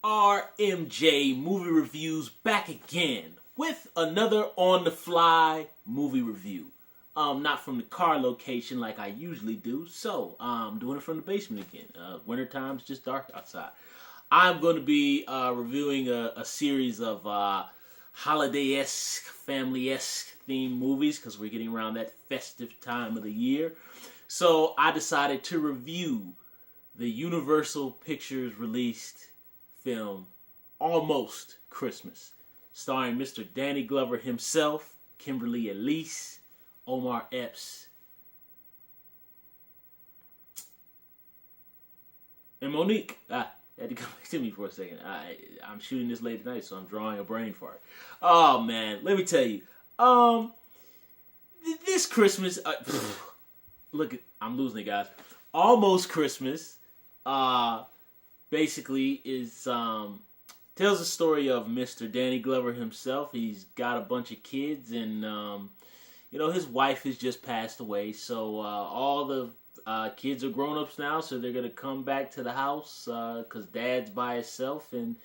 RMJ Movie Reviews back again with another on-the-fly movie review. Not from the car location like I usually do, so I'm doing it from the basement again. Wintertime, it's just dark outside. I'm going to be reviewing a series of holiday-esque, family-esque themed movies because we're getting around that festive time of the year. So I decided to review the Universal Pictures released film Almost Christmas, starring Mr. Danny Glover himself, Kimberly Elise, Omar Epps, and Monique. Had to come back to me for a second. I'm shooting this late at night, so I'm drawing a brain fart. Oh man, let me tell you. This Christmas, look, I'm losing it, guys. Almost Christmas, basically is tells the story of Mr. Danny Glover himself. He's got a bunch of kids, and his wife has just passed away. So all the kids are grown-ups now, so they're gonna come back to the house because Dad's by himself, and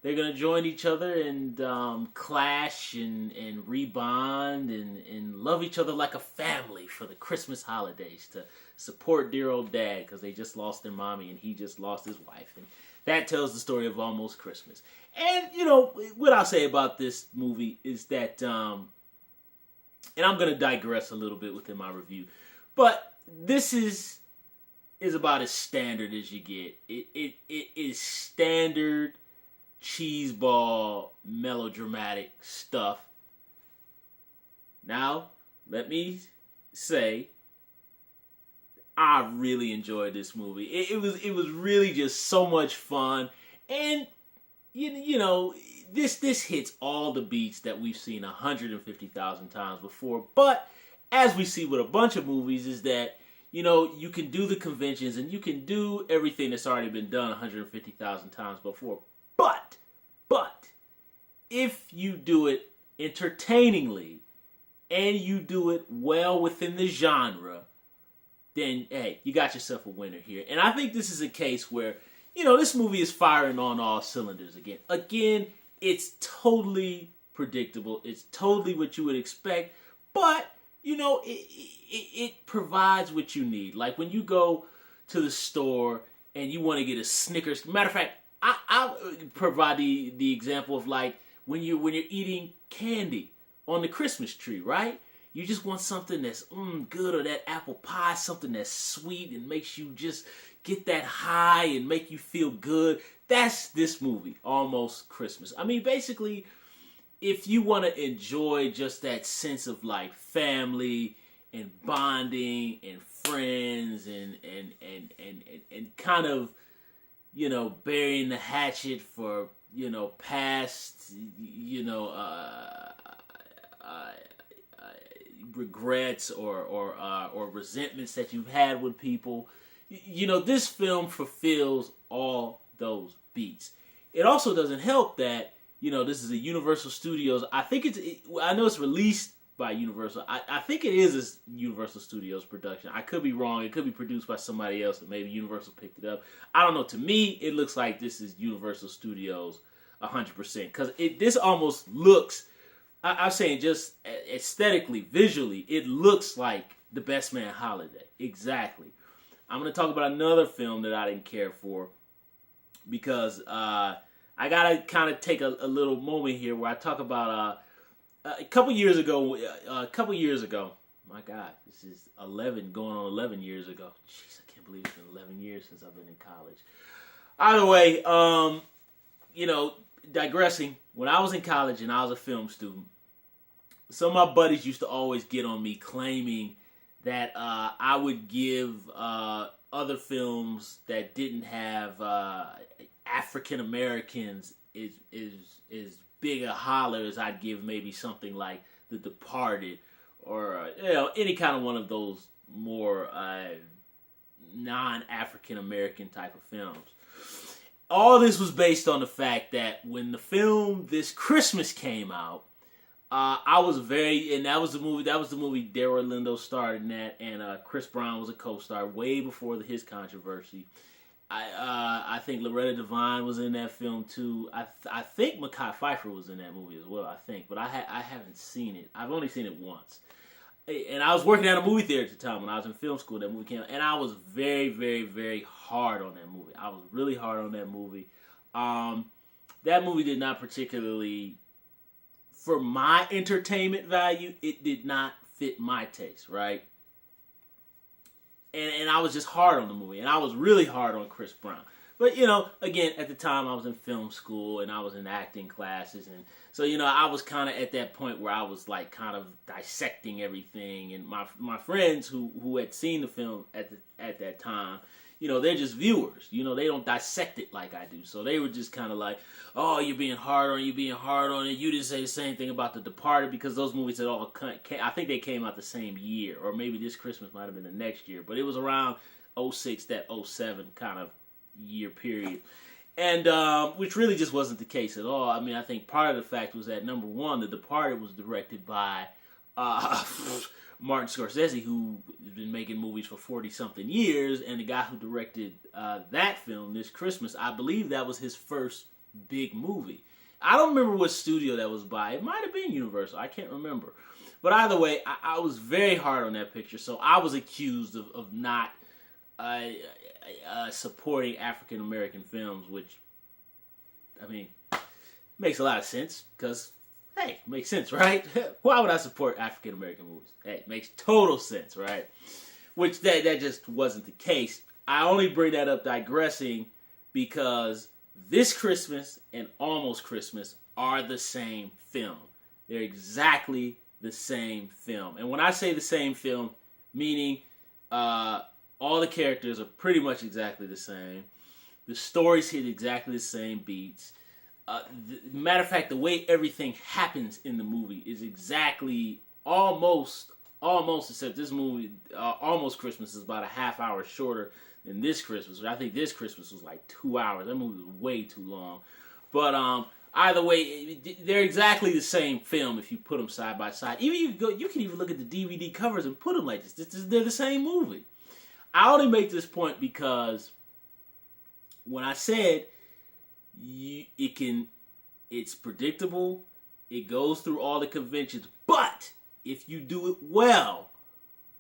they're gonna join each other and clash and rebond and love each other like a family for the Christmas holidays to support dear old Dad because they just lost their mommy and he just lost his wife. And that tells the story of Almost Christmas. And, what I'll say about this movie is that, and I'm going to digress a little bit within my review, but this is about as standard as you get. It is standard cheeseball melodramatic stuff. Now, let me say, I really enjoyed this movie. It was really just so much fun, and this hits all the beats that we've seen 150,000 times before. But as we see with a bunch of movies, is that you can do the conventions and you can do everything that's already been done 150,000 times before. But if you do it entertainingly and you do it well within the genre, then, hey, you got yourself a winner here. And I think this is a case where, this movie is firing on all cylinders again. Again, it's totally predictable. It's totally what you would expect. But, it provides what you need. Like when you go to the store and you want to get a Snickers. Matter of fact, I'll provide the example of like when you're eating candy on the Christmas tree, right? You just want something that's good, or that apple pie, something that's sweet and makes you just get that high and make you feel good. That's this movie, Almost Christmas. I mean, basically, if you want to enjoy just that sense of like family and bonding and friends and kind of, burying the hatchet for, past, regrets or resentments that you've had with people. This film fulfills all those beats. It also doesn't help that, this is a Universal Studios. I know it's released by Universal. I think it is a Universal Studios production. I could be wrong. It could be produced by somebody else, and maybe Universal picked it up. I don't know. To me, it looks like this is Universal Studios 100%. Because this almost looks, I'm saying just aesthetically, visually, it looks like The Best Man Holiday. Exactly. I'm going to talk about another film that I didn't care for because I got to kind of take a little moment here where I talk about a couple years ago, my God, this is 11, going on 11 years ago. Jeez, I can't believe it's been 11 years since I've been in college. Either way, digressing, when I was in college and I was a film student, some of my buddies used to always get on me claiming that I would give other films that didn't have African Americans is big a holler as I'd give maybe something like The Departed or any kind of one of those more non-African American type of films. All this was based on the fact that when the film This Christmas came out, I was and that was the movie Delroy Lindo starred in that, and Chris Brown was a co-star way before his controversy. I think Loretta Devine was in that film too. I think Mekhi Phifer was in that movie as well. I think, but I haven't seen it. I've only seen it once. And I was working at a movie theater at the time when I was in film school. That movie came out, and I was very, very, very hard on that movie. I was really hard on that movie. That movie did not particularly, for my entertainment value, it did not fit my taste, right? And I was just hard on the movie, and I was really hard on Chris Brown. But, again, at the time I was in film school and I was in acting classes. And so, I was kind of at that point where I was like kind of dissecting everything. And my friends who had seen the film at that time, they're just viewers. They don't dissect it like I do. So they were just kind of like, oh, you're being hard on it. You didn't say the same thing about The Departed, because those movies had all I think they came out the same year. Or maybe this Christmas might have been the next year. But it was around 06, that 07 kind of year period, and which really just wasn't the case at all. I mean, I think part of the fact was that, number one, The Departed was directed by Martin Scorsese, who has been making movies for 40-something years, and the guy who directed that film, This Christmas, I believe that was his first big movie. I don't remember what studio that was by. It might have been Universal. I can't remember. But either way, I was very hard on that picture, so I was accused of not supporting African American films, which, I mean, makes a lot of sense, because, hey, makes sense, right? Why would I support African American movies? Hey, it makes total sense, right? Which that just wasn't the case. I only bring that up digressing because This Christmas and Almost Christmas are the same film. They're exactly the same film. And when I say the same film, meaning all the characters are pretty much exactly the same. The stories hit exactly the same beats. Matter of fact, the way everything happens in the movie is exactly almost, except this movie, Almost Christmas, is about a half hour shorter than This Christmas. I think This Christmas was like 2 hours. That movie was way too long. But either way, they're exactly the same film if you put them side by side. Even you can even look at the DVD covers and put them like this. They're the same movie. I only make this point because when I said it's predictable, it goes through all the conventions, but if you do it well,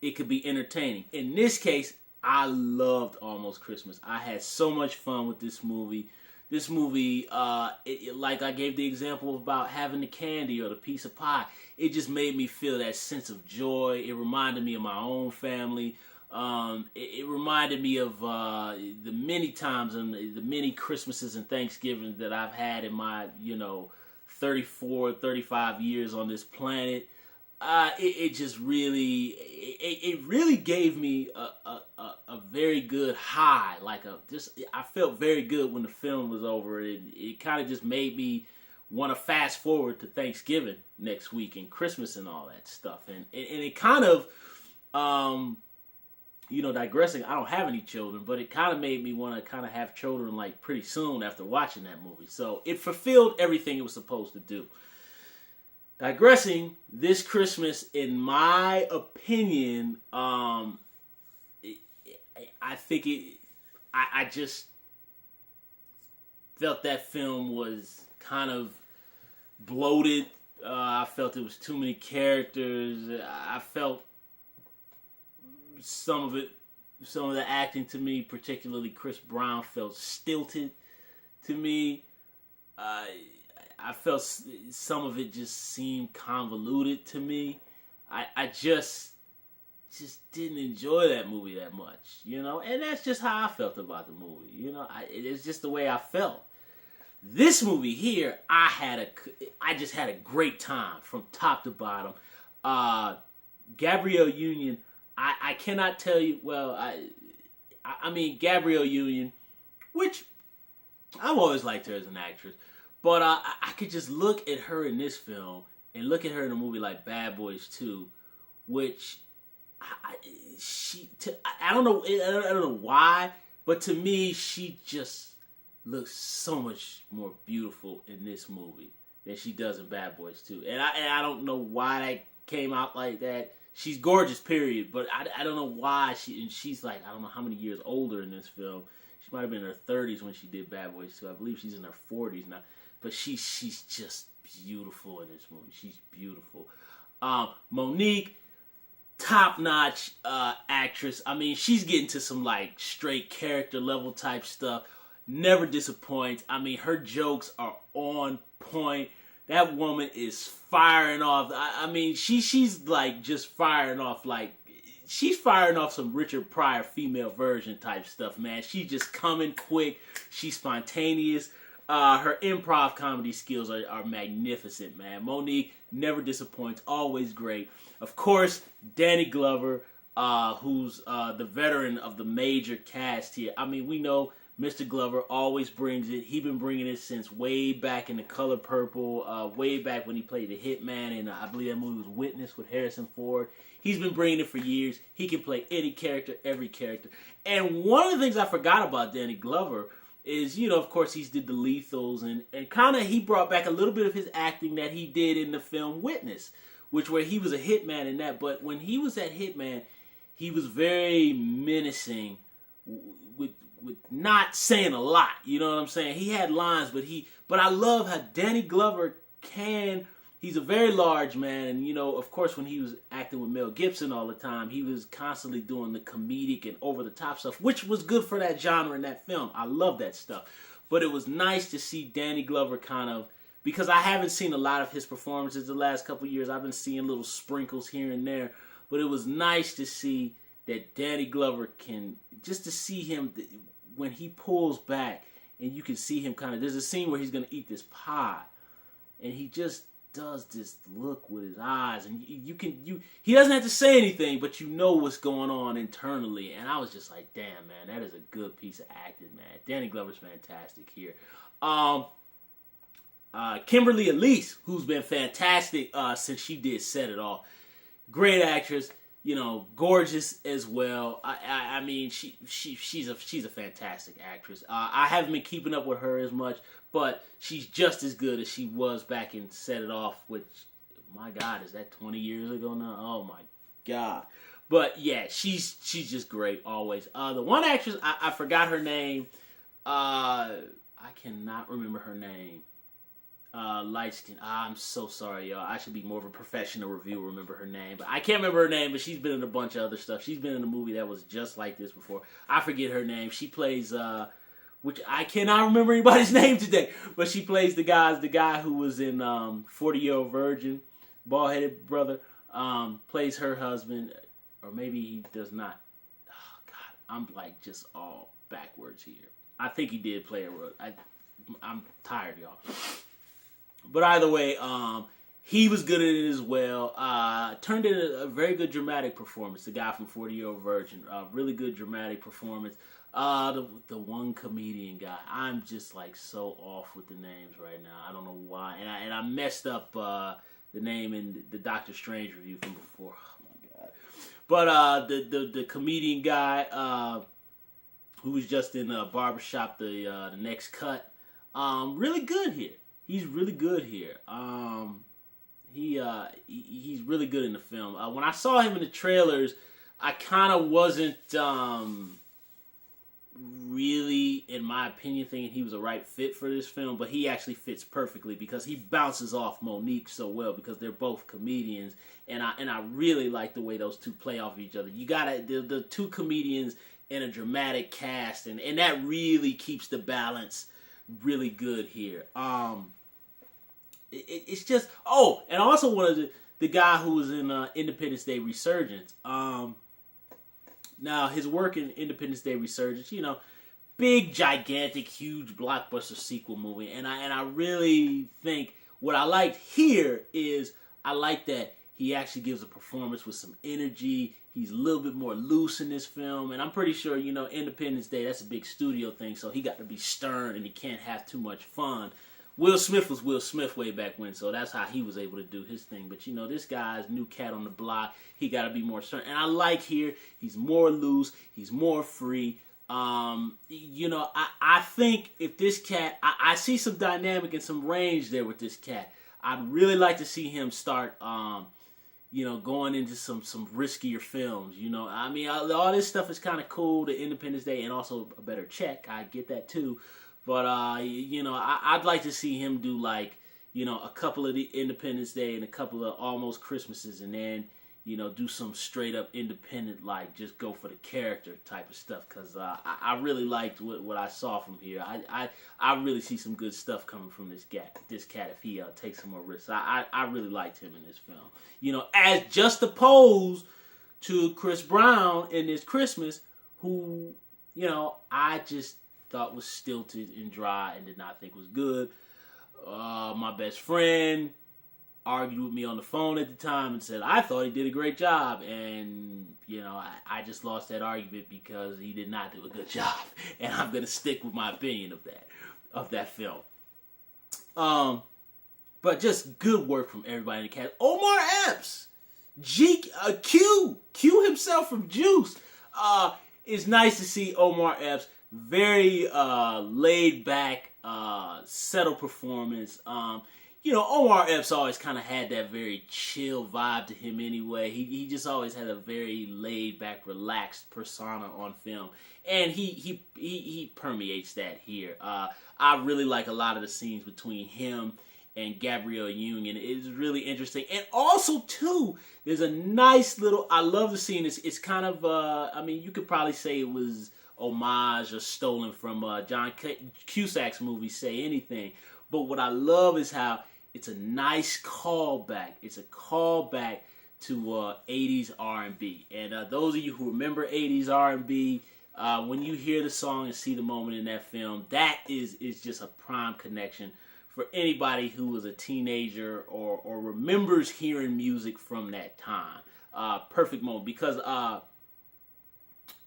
it could be entertaining. In this case, I loved Almost Christmas. I had so much fun with this movie. This movie, like I gave the example about having the candy or the piece of pie, it just made me feel that sense of joy. It reminded me of my own family. It reminded me of the many times and the many Christmases and Thanksgivings that I've had in my 34, 35 years on this planet. It just really, it really gave me a very good high. I felt very good when the film was over. It kind of just made me want to fast forward to Thanksgiving next week and Christmas and all that stuff. And it kind of, digressing, I don't have any children, but it kind of made me want to kind of have children like pretty soon after watching that movie. So it fulfilled everything it was supposed to do. Digressing, This Christmas, in my opinion, I just felt that film was kind of bloated. I felt it was too many characters. I felt some of the acting to me, particularly Chris Brown, felt stilted to me. I felt some of it just seemed convoluted to me. I just didn't enjoy that movie that much, and that's just how I felt about the movie. It's just the way I felt. This movie here, I just had a great time from top to bottom. Gabrielle Union, I cannot tell you. Well, I mean Gabrielle Union, which I've always liked her as an actress, but I could just look at her in this film and look at her in a movie like Bad Boys 2, which I don't know why, but to me she just looks so much more beautiful in this movie than she does in Bad Boys 2, and I don't know why that came out like that. She's gorgeous, period, but I don't know why she's like, I don't know how many years older in this film, She might have been in her 30s when she did Bad Boys 2. I believe she's in her 40s now. But she's just beautiful in this movie. She's beautiful. Monique, top-notch actress. I mean, she's getting to some like straight character level type stuff. Never disappoints. I mean, her jokes are on point. That woman is firing off. I mean, she's like just firing off like she's firing off some Richard Pryor female version type stuff, man. She's just coming quick. She's spontaneous. Her improv comedy skills are magnificent, man. Monique never disappoints, always great. Of course, Danny Glover, who's the veteran of the major cast here. I mean, we know Mr. Glover always brings it. He's been bringing it since way back in The Color Purple, way back when he played the Hitman, and I believe that movie was Witness with Harrison Ford. He's been bringing it for years. He can play any character, every character. And one of the things I forgot about Danny Glover is, you know, of course, he's did the Lethals, and kind of he brought back a little bit of his acting that he did in the film Witness, where he was a hitman in that. But when he was that hitman, he was very menacing with not saying a lot. You know what I'm saying? He had lines, but I love how Danny Glover he's a very large man, and you know, of course, when he was acting with Mel Gibson all the time, he was constantly doing the comedic and over-the-top stuff, which was good for that genre in that film. I love that stuff. But it was nice to see Danny Glover kind of, because I haven't seen a lot of his performances the last couple of years. I've been seeing little sprinkles here and there, but it was nice to see that Danny Glover just to see him when he pulls back, and you can see him kind of, there's a scene where he's going to eat this pie, and he just does this look with his eyes, and he doesn't have to say anything, but you know what's going on internally. And I was just like, damn, man, that is a good piece of acting, man. Danny Glover's fantastic here. Kimberly Elise, who's been fantastic since she did Set It Off. Great actress, you know, gorgeous as well. I mean, she's a fantastic actress. I haven't been keeping up with her as much, but she's just as good as she was back in Set It Off, which, my God, is that 20 years ago now? Oh, my God. But, yeah, she's just great always. The one actress, I forgot her name. I cannot remember her name. Light skin. I'm so sorry, y'all. I should be more of a professional reviewer, remember her name. But I can't remember her name, but she's been in a bunch of other stuff. She's been in a movie that was just like this before. I forget her name. She plays... which I cannot remember anybody's name today, but she plays the guy who was in 40-Year-Old Virgin, bald-headed brother, plays her husband, or maybe he does not. Oh, God, I'm like just all backwards here. I think he did play a role. I'm tired, y'all. But either way, he was good at it as well. Turned in a very good dramatic performance, the guy from 40-Year-Old Virgin. Really good dramatic performance. The one comedian guy. I'm just like so off with the names right now. I don't know why. And I messed up the name in the Doctor Strange review from before. Oh my God. But the comedian guy who was just in Barbershop, the Next Cut, really good here. He's really good here. He's really good in the film. When I saw him in the trailers, I kind of wasn't really, in my opinion, thinking he was a right fit for this film, but he actually fits perfectly because he bounces off Monique so well because they're both comedians, and I really like the way those two play off of each other. You got the two comedians in a dramatic cast, and that really keeps the balance really good here. It's just, and also one of the guy who was in Independence Day Resurgence. Now, his work in Independence Day Resurgence, you know, big, gigantic, huge blockbuster sequel movie. And I really think what I liked here is I like that he actually gives a performance with some energy. He's a little bit more loose in this film. And I'm pretty sure, you know, Independence Day, that's a big studio thing. So he got to be stern and he can't have too much fun. Will Smith was Will Smith way back when, so that's how he was able to do his thing. But, you know, this guy's new cat on the block. He got to be more certain. And I like here, he's more loose. He's more free. You know, I think if this cat, I see some dynamic and some range there with this cat. I'd really like to see him start going into some riskier films. I mean, all this stuff is kind of cool. The Independence Day and also a better check. I get that too, but I'd like to see him do like a couple of the Independence Day and a couple of almost Christmases, and then do some straight up independent, like just go for the character type of stuff. Cause I really liked what I saw from here. I really see some good stuff coming from this cat if he takes some more risks. I really liked him in this film. As just opposed to Chris Brown in this Christmas, who I just thought was stilted and dry and did not think was good. My best friend argued with me on the phone at the time and said I thought he did a great job, and I just lost that argument because he did not do a good job, and I'm gonna stick with my opinion of that film. But just good work from everybody in the cast. Omar Epps, Q himself from Juice. It's nice to see Omar Epps. Very laid back, settled performance. Omar Epps always kind of had that very chill vibe to him anyway. He just always had a very laid back, relaxed persona on film, and he permeates that here. I really like a lot of the scenes between him and Gabrielle Union. It's really interesting, and also too, there's a nice little. I love the scene. It's kind of. I mean, you could probably say it was homage or stolen from John Cusack's movie Say Anything. But what I love is how it's a nice callback. It's a callback to 80s R&B. And those of you who remember 80s R&B, when you hear the song and see the moment in that film, that is just a prime connection for anybody who was a teenager or remembers hearing music from that time. Perfect moment, because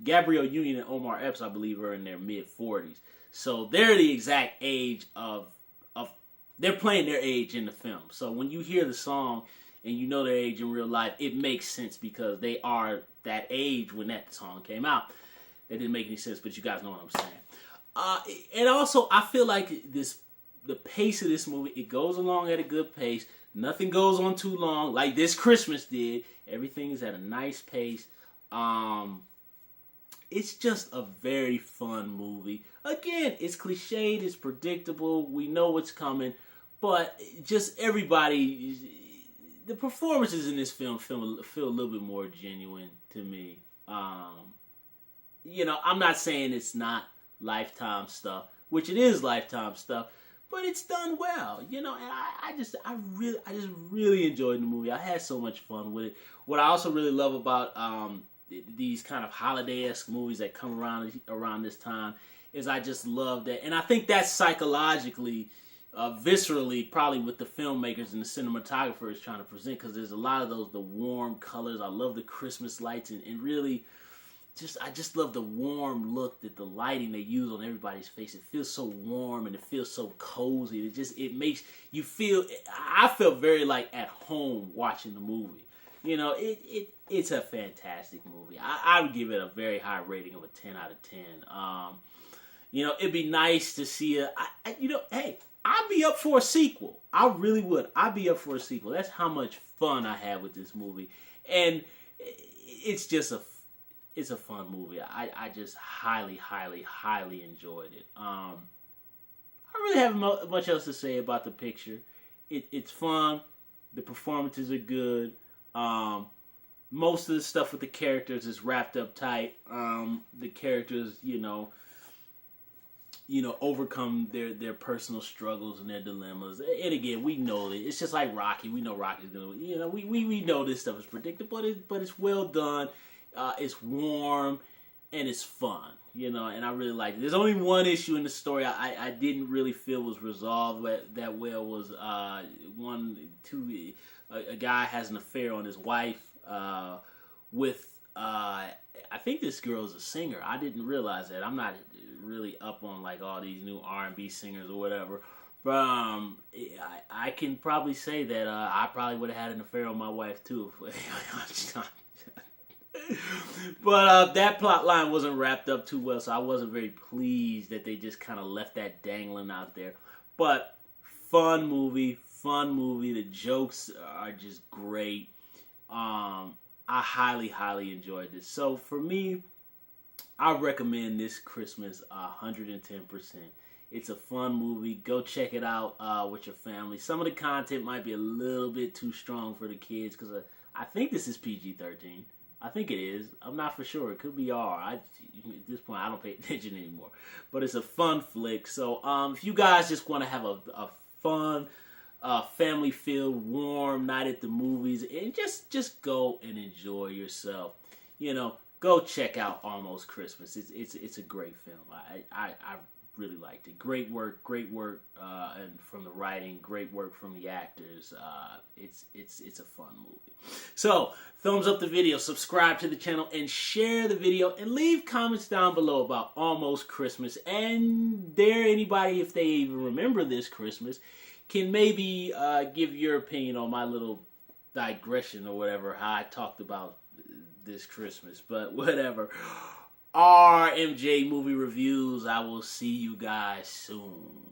Gabrielle Union and Omar Epps, I believe, are in their mid-40s. So they're the exact age of they're playing their age in the film. So when you hear the song and you know their age in real life, it makes sense because they are that age when that song came out. That didn't make any sense, but you guys know what I'm saying. And also, I feel like the pace of this movie, it goes along at a good pace. Nothing goes on too long, like this Christmas did. Everything is at a nice pace. It's just a very fun movie. Again, it's cliched, it's predictable, we know what's coming, but just everybody, the performances in this film feel a little bit more genuine to me. I'm not saying it's not Lifetime stuff, which it is Lifetime stuff, but it's done well, and I just really enjoyed the movie. I had so much fun with it. What I also really love about these kind of holiday-esque movies that come around this time is I just love that, and I think that's psychologically, viscerally, probably what the filmmakers and the cinematographer is trying to present, because there's a lot of the warm colors. I love the Christmas lights, and really, I just love the warm look that the lighting they use on everybody's face. It feels so warm and it feels so cozy. It makes you feel. I felt very like at home watching the movie. It's a fantastic movie. I would give it a very high rating of a 10 out of 10. It'd be nice to see hey, I'd be up for a sequel. I really would. I'd be up for a sequel. That's how much fun I had with this movie. And it's just it's a fun movie. I just highly, highly, highly enjoyed it. I really haven't much else to say about the picture. It's fun. The performances are good. Most of the stuff with the characters is wrapped up tight. The characters, overcome their personal struggles and their dilemmas. And again, we know it. It's just like Rocky. We know Rocky's gonna, we know this stuff is predictable, but it's well done. It's warm and it's fun, and I really like it. There's only one issue in the story I didn't really feel was resolved that well was a guy has an affair on his wife with I think this girl is a singer. I didn't realize that. I'm not really up on like all these new R&B singers or whatever, but I can probably say that I probably would have had an affair on my wife too. But that plot line wasn't wrapped up too well, so I wasn't very pleased that they just kind of left that dangling out there. But fun movie. The jokes are just great. I highly enjoyed this. So for me, I recommend this Christmas 110%. It's a fun movie. Go check it out with your family. Some of the content might be a little bit too strong for the kids because I think this is PG-13. I think it is. I'm not for sure. It could be R. At this point, I don't pay attention anymore. But it's a fun flick. So if you guys just want to have a fun, family-filled, warm night at the movies, and just go and enjoy yourself, go check out Almost Christmas. It's a great film. I really liked it. Great work, and from the writing, great work from the actors. It's a fun movie. So, thumbs up the video, subscribe to the channel, and share the video, and leave comments down below about Almost Christmas. And dare anybody, if they even remember this Christmas, can maybe give your opinion on my little digression or whatever, how I talked about this Christmas. But whatever. RMJ Movie Reviews. I will see you guys soon.